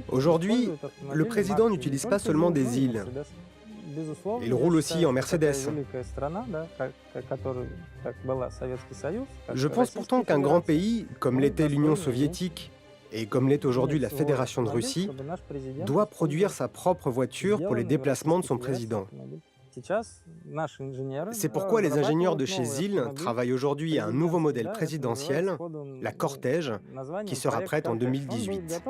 Aujourd'hui, le président n'utilise pas seulement des îles. Il roule aussi en Mercedes. Je pense pourtant qu'un grand pays, comme l'était l'Union soviétique et comme l'est aujourd'hui la Fédération de Russie, doit produire sa propre voiture pour les déplacements de son président. C'est pourquoi les ingénieurs de chez ZIL travaillent aujourd'hui à un nouveau modèle présidentiel, la Cortège, qui sera prête en 2018.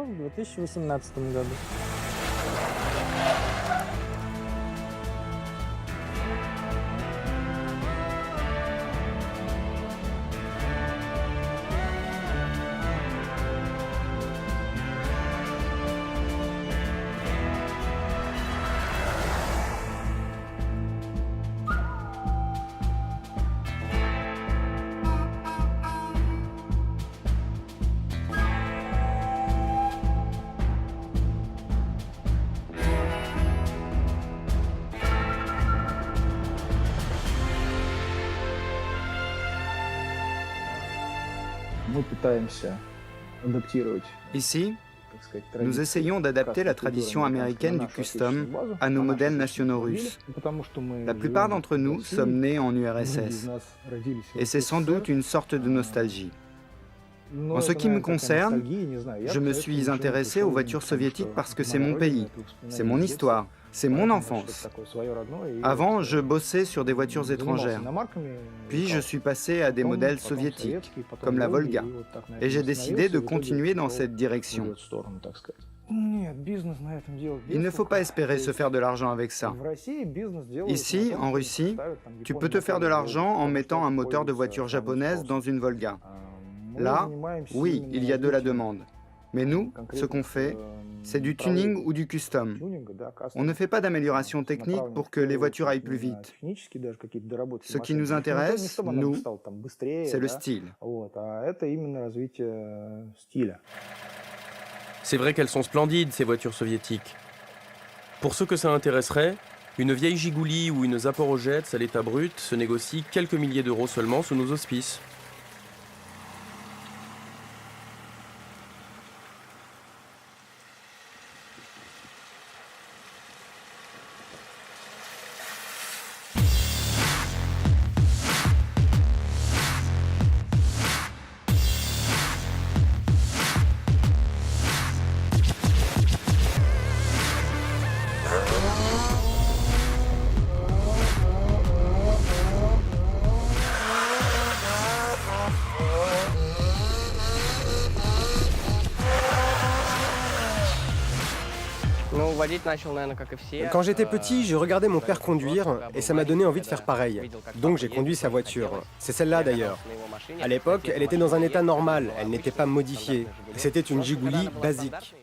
Ici, nous essayons d'adapter la tradition américaine du custom à nos modèles nationaux russes. La plupart d'entre nous sommes nés en URSS, et c'est sans doute une sorte de nostalgie. En ce qui me concerne, je me suis intéressé aux voitures soviétiques parce que c'est mon pays, c'est mon histoire, c'est mon enfance. Avant, je bossais sur des voitures étrangères. Puis je suis passé à des modèles soviétiques, comme la Volga, et j'ai décidé de continuer dans cette direction. Il ne faut pas espérer se faire de l'argent avec ça. Ici, en Russie, tu peux te faire de l'argent en mettant un moteur de voiture japonaise dans une Volga. Là, oui, il y a de la demande. Mais nous, ce qu'on fait, c'est du tuning ou du custom. On ne fait pas d'amélioration technique pour que les voitures aillent plus vite. Ce qui nous intéresse, nous, c'est le style. C'est vrai qu'elles sont splendides, ces voitures soviétiques. Pour ceux que ça intéresserait, une vieille Gigouli ou une Zaporojets à l'état brut se négocie quelques milliers d'euros seulement sous nos auspices. Quand j'étais petit, je regardais mon père conduire et ça m'a donné envie de faire pareil. Donc j'ai conduit sa voiture. C'est celle-là d'ailleurs. À l'époque, elle était dans un état normal, elle n'était pas modifiée. C'était une Gigouli basique.